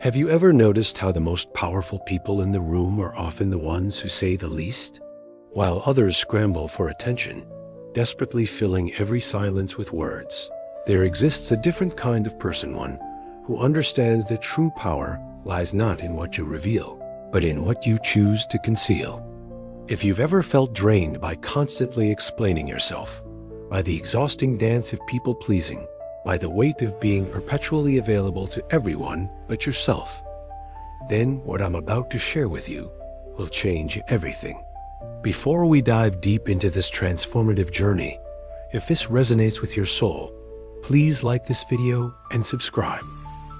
Have you ever noticed how the most powerful people in the room are often the ones who say the least? While others scramble for attention, desperately filling every silence with words, there exists a different kind of person, one who understands that true power lies not in what you reveal, but in what you choose to conceal. If you've ever felt drained by constantly explaining yourself, by the exhausting dance of people-pleasing, by the weight of being perpetually available to everyone but yourself, then what I'm about to share with you will change everything. Before we dive deep into this transformative journey, if this resonates with your soul, please like this video and subscribe.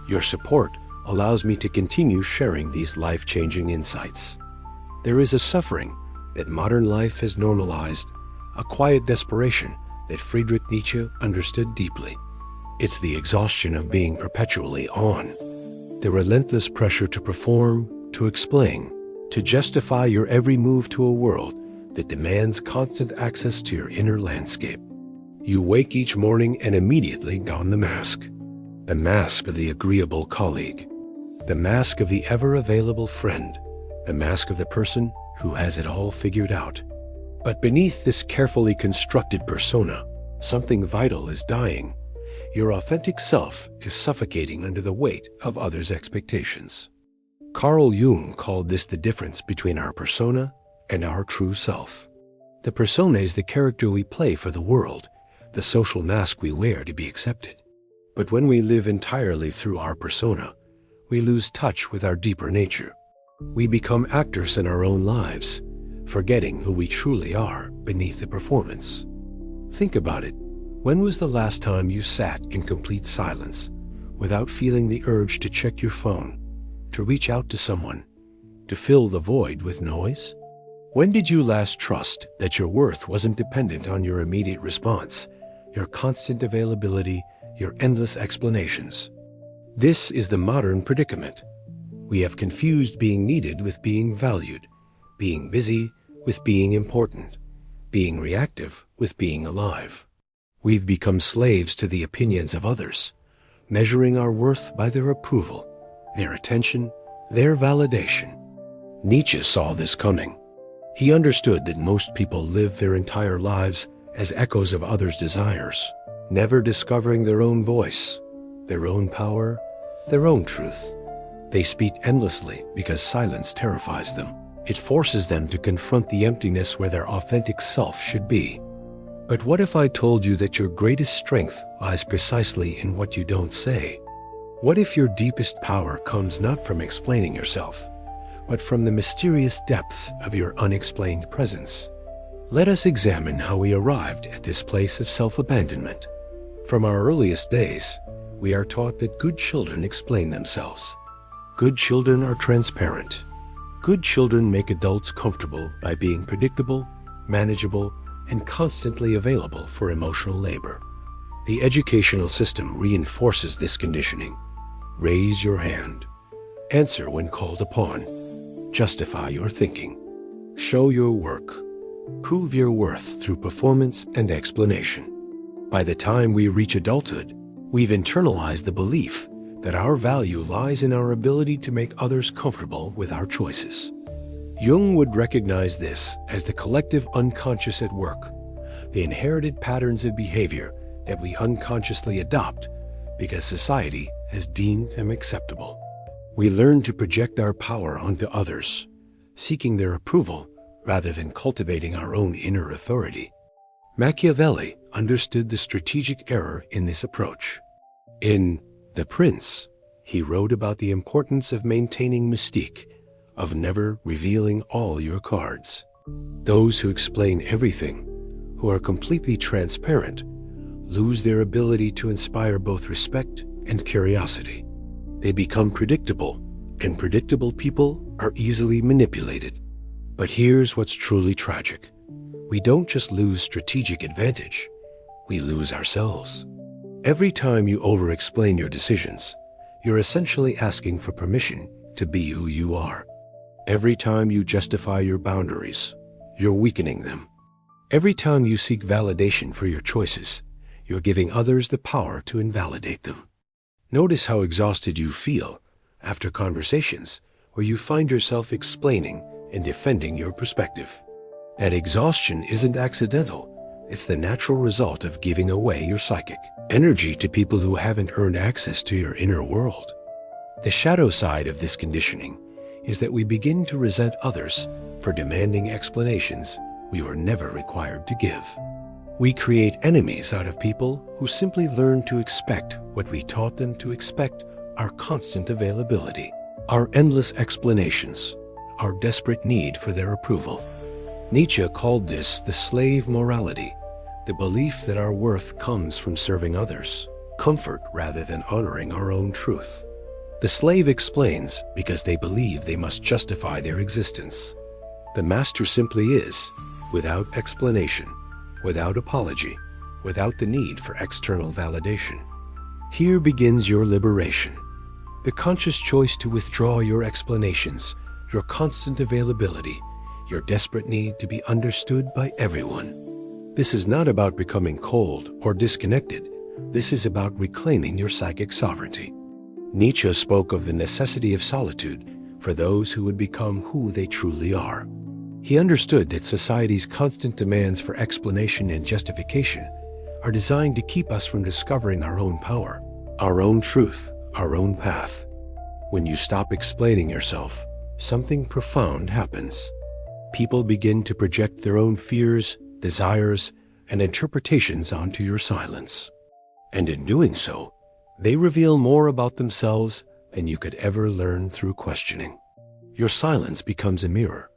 Your support allows me to continue sharing these life-changing insights. There is a suffering that modern life has normalized, a quiet desperation that Friedrich Nietzsche understood deeply. It's the exhaustion of being perpetually on, the relentless pressure to perform, to explain, to justify your every move to a world that demands constant access to your inner landscape. You wake each morning and immediately don the mask of the agreeable colleague, the mask of the ever-available friend, the mask of the person who has it all figured out. But beneath this carefully constructed persona, something vital is dying. Your authentic self is suffocating under the weight of others' expectations. Carl Jung called this the difference between our persona and our true self. The persona is the character we play for the world, the social mask we wear to be accepted. But when we live entirely through our persona, we lose touch with our deeper nature. We become actors in our own lives, forgetting who we truly are beneath the performance. Think about it. When was the last time you sat in complete silence, without feeling the urge to check your phone, to reach out to someone, to fill the void with noise? When did you last trust that your worth wasn't dependent on your immediate response, your constant availability, your endless explanations? This is the modern predicament. We have confused being needed with being valued, being busy with being important, being reactive with being alive. We've become slaves to the opinions of others, measuring our worth by their approval, their attention, their validation. Nietzsche saw this coming. He understood that most people live their entire lives as echoes of others' desires, never discovering their own voice, their own power, their own truth. They speak endlessly because silence terrifies them. It forces them to confront the emptiness where their authentic self should be. But what if I told you that your greatest strength lies precisely in what you don't say? What if your deepest power comes not from explaining yourself, but from the mysterious depths of your unexplained presence? Let us examine how we arrived at this place of self-abandonment. From our earliest days, we are taught that good children explain themselves. Good children are transparent. Good children make adults comfortable by being predictable, manageable, and constantly available for emotional labor. The educational system reinforces this conditioning. Raise your hand. Answer when called upon. Justify your thinking. Show your work. Prove your worth through performance and explanation. By the time we reach adulthood, we've internalized the belief that our value lies in our ability to make others comfortable with our choices. Jung would recognize this as the collective unconscious at work, the inherited patterns of behavior that we unconsciously adopt because society has deemed them acceptable. We learn to project our power onto others, seeking their approval rather than cultivating our own inner authority. Machiavelli understood the strategic error in this approach. In The Prince, he wrote about the importance of maintaining mystique, of never revealing all your cards. Those who explain everything, who are completely transparent, lose their ability to inspire both respect and curiosity. They become predictable, and predictable people are easily manipulated. But here's what's truly tragic. We don't just lose strategic advantage, we lose ourselves. Every time you over-explain your decisions, you're essentially asking for permission to be who you are. Every time you justify your boundaries, you're weakening them. Every time you seek validation for your choices, you're giving others the power to invalidate them. Notice how exhausted you feel after conversations where you find yourself explaining and defending your perspective. And exhaustion isn't accidental. It's the natural result of giving away your psychic energy to people who haven't earned access to your inner world. The shadow side of this conditioning is that we begin to resent others for demanding explanations we were never required to give. We create enemies out of people who simply learn to expect what we taught them to expect: our constant availability, our endless explanations, our desperate need for their approval. Nietzsche called this the slave morality, the belief that our worth comes from serving others, comfort rather than honoring our own truth. The slave explains because they believe they must justify their existence. The master simply is, without explanation, without apology, without the need for external validation. Here begins your liberation. The conscious choice to withdraw your explanations, your constant availability, your desperate need to be understood by everyone. This is not about becoming cold or disconnected. This is about reclaiming your psychic sovereignty. Nietzsche spoke of the necessity of solitude for those who would become who they truly are. He understood that society's constant demands for explanation and justification are designed to keep us from discovering our own power, our own truth, our own path. When you stop explaining yourself, something profound happens. People begin to project their own fears, desires, and interpretations onto your silence. And in doing so, they reveal more about themselves than you could ever learn through questioning. Your silence becomes a mirror,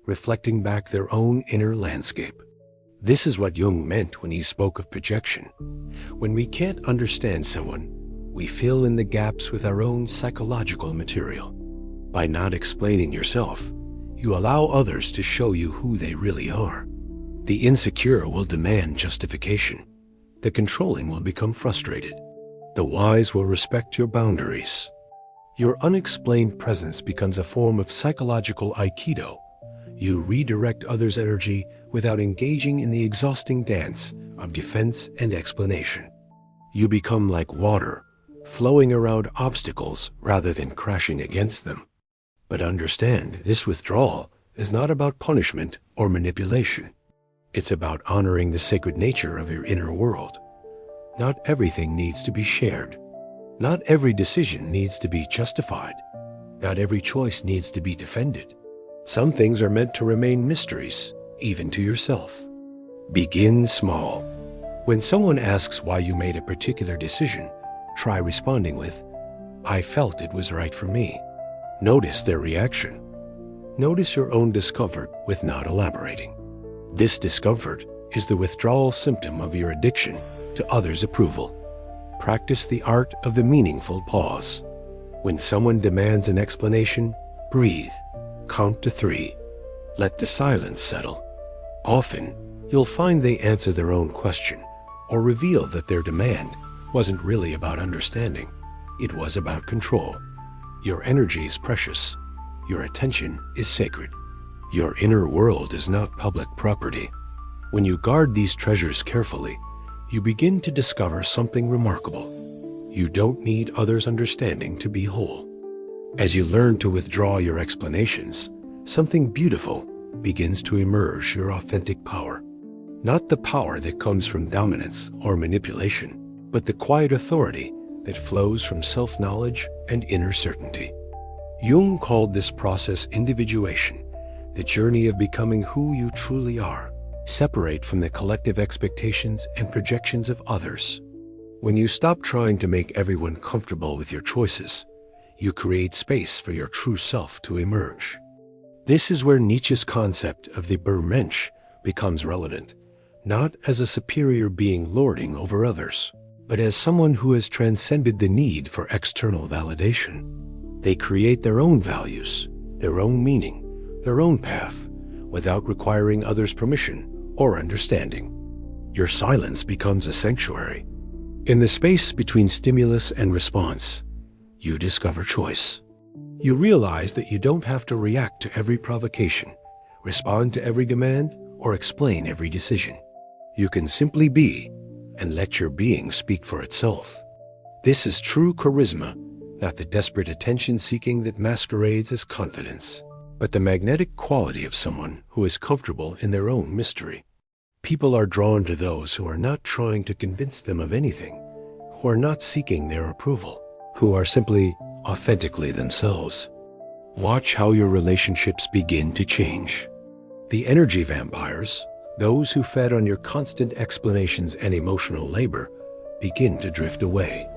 reflecting back their own inner landscape. This is what Jung meant when he spoke of projection. When we can't understand someone, we fill in the gaps with our own psychological material. By not explaining yourself, you allow others to show you who they really are. The insecure will demand justification. The controlling will become frustrated. The wise will respect your boundaries. Your unexplained presence becomes a form of psychological aikido. You redirect others' energy without engaging in the exhausting dance of defense and explanation. You become like water, flowing around obstacles rather than crashing against them. But understand, this withdrawal is not about punishment or manipulation. It's about honoring the sacred nature of your inner world. Not everything needs to be shared. Not every decision needs to be justified. Not every choice needs to be defended. Some things are meant to remain mysteries, even to yourself. Begin small. When someone asks why you made a particular decision, try responding with, "I felt it was right for me." Notice their reaction. Notice your own discomfort with not elaborating. This discomfort is the withdrawal symptom of your addiction to others' approval. Practice the art of the meaningful pause. When someone demands an explanation, breathe. Count to 3. Let the silence settle. Often, you'll find they answer their own question or reveal that their demand wasn't really about understanding. It was about control. Your energy is precious. Your attention is sacred. Your inner world is not public property. When you guard these treasures carefully, you begin to discover something remarkable. You don't need others' understanding to be whole. As you learn to withdraw your explanations, something beautiful begins to emerge: your authentic power. Not the power that comes from dominance or manipulation, but the quiet authority that flows from self-knowledge and inner certainty. Jung called this process individuation, the journey of becoming who you truly are, separate from the collective expectations and projections of others. When you stop trying to make everyone comfortable with your choices, you create space for your true self to emerge. This is where Nietzsche's concept of the Bermensch becomes relevant, not as a superior being lording over others, but as someone who has transcended the need for external validation. They create their own values, their own meaning, their own path, without requiring others' permission or understanding. Your silence becomes a sanctuary. In the space between stimulus and response, you discover choice. You realize that you don't have to react to every provocation, respond to every demand, or explain every decision. You can simply be and let your being speak for itself. This is true charisma, not the desperate attention-seeking that masquerades as confidence, but the magnetic quality of someone who is comfortable in their own mystery. People are drawn to those who are not trying to convince them of anything, who are not seeking their approval, who are simply authentically themselves. Watch how your relationships begin to change. The energy vampires, those who fed on your constant explanations and emotional labor, begin to drift away.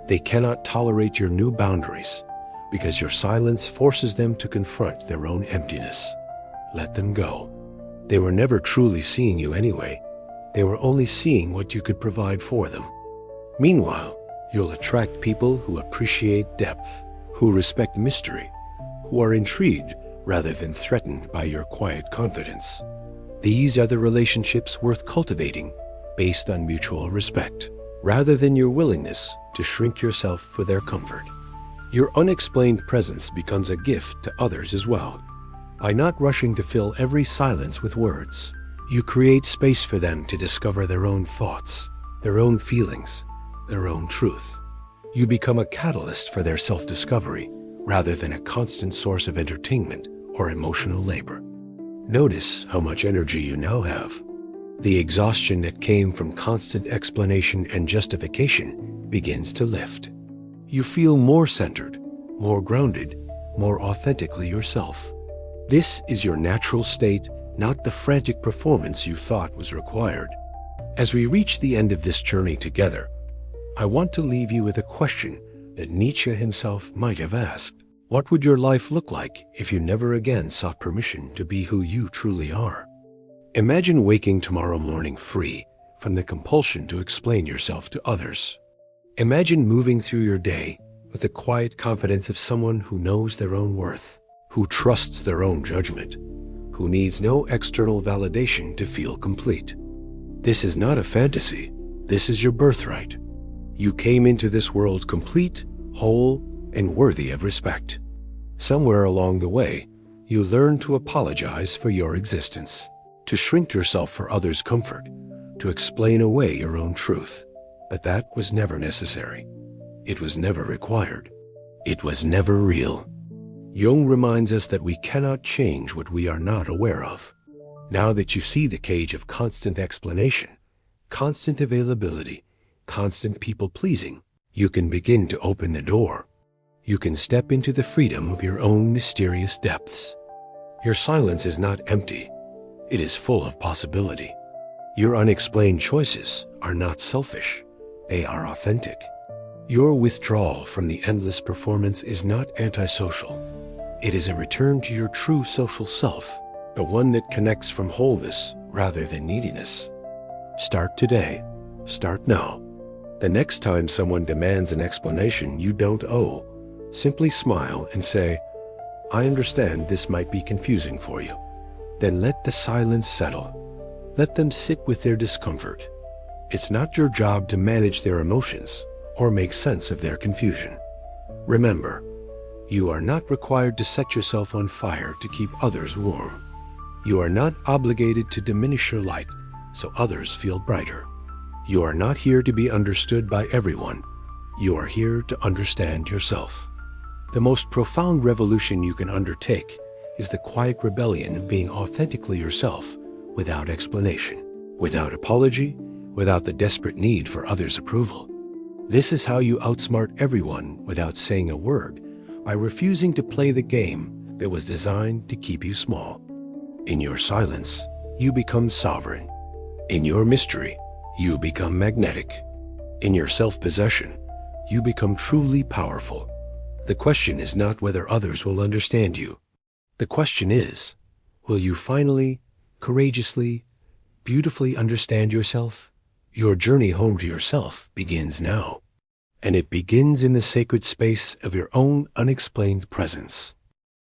They cannot tolerate your new boundaries because your silence forces them to confront their own emptiness. Let them go. They were never truly seeing you anyway. They were only seeing what you could provide for them. Meanwhile, you'll attract people who appreciate depth, who respect mystery, who are intrigued rather than threatened by your quiet confidence. These are the relationships worth cultivating based on mutual respect, rather than your willingness to shrink yourself for their comfort. Your unexplained presence becomes a gift to others as well. By not rushing to fill every silence with words, you create space for them to discover their own thoughts, their own feelings, their own truth. You become a catalyst for their self-discovery, rather than a constant source of entertainment or emotional labor. Notice how much energy you now have. The exhaustion that came from constant explanation and justification begins to lift. You feel more centered, more grounded, more authentically yourself. This is your natural state, not the frantic performance you thought was required. As we reach the end of this journey together, I want to leave you with a question that Nietzsche himself might have asked. What would your life look like if you never again sought permission to be who you truly are? Imagine waking tomorrow morning free from the compulsion to explain yourself to others. Imagine moving through your day with the quiet confidence of someone who knows their own worth, who trusts their own judgment, who needs no external validation to feel complete. This is not a fantasy. This is your birthright. You came into this world complete, whole, and worthy of respect. Somewhere along the way, you learn to apologize for your existence, to shrink yourself for others' comfort, to explain away your own truth. But that was never necessary. It was never required. It was never real. Jung reminds us that we cannot change what we are not aware of. Now that you see the cage of constant explanation, constant availability, constant people-pleasing, you can begin to open the door. You can step into the freedom of your own mysterious depths. Your silence is not empty. It is full of possibility. Your unexplained choices are not selfish. They are authentic. Your withdrawal from the endless performance is not antisocial. It is a return to your true social self, the one that connects from wholeness rather than neediness. Start today. Start now. The next time someone demands an explanation you don't owe, simply smile and say, "I understand this might be confusing for you." Then let the silence settle. Let them sit with their discomfort. It's not your job to manage their emotions or make sense of their confusion. Remember, you are not required to set yourself on fire to keep others warm. You are not obligated to diminish your light so others feel brighter. You are not here to be understood by everyone. You are here to understand yourself. The most profound revolution you can undertake is the quiet rebellion of being authentically yourself without explanation, without apology, without the desperate need for others' approval. This is how you outsmart everyone without saying a word, by refusing to play the game that was designed to keep you small. In your silence, you become sovereign. In your mystery, you become magnetic. In your self-possession, you become truly powerful. The question is not whether others will understand you. The question is, will you finally, courageously, beautifully understand yourself? Your journey home to yourself begins now, and it begins in the sacred space of your own unexplained presence.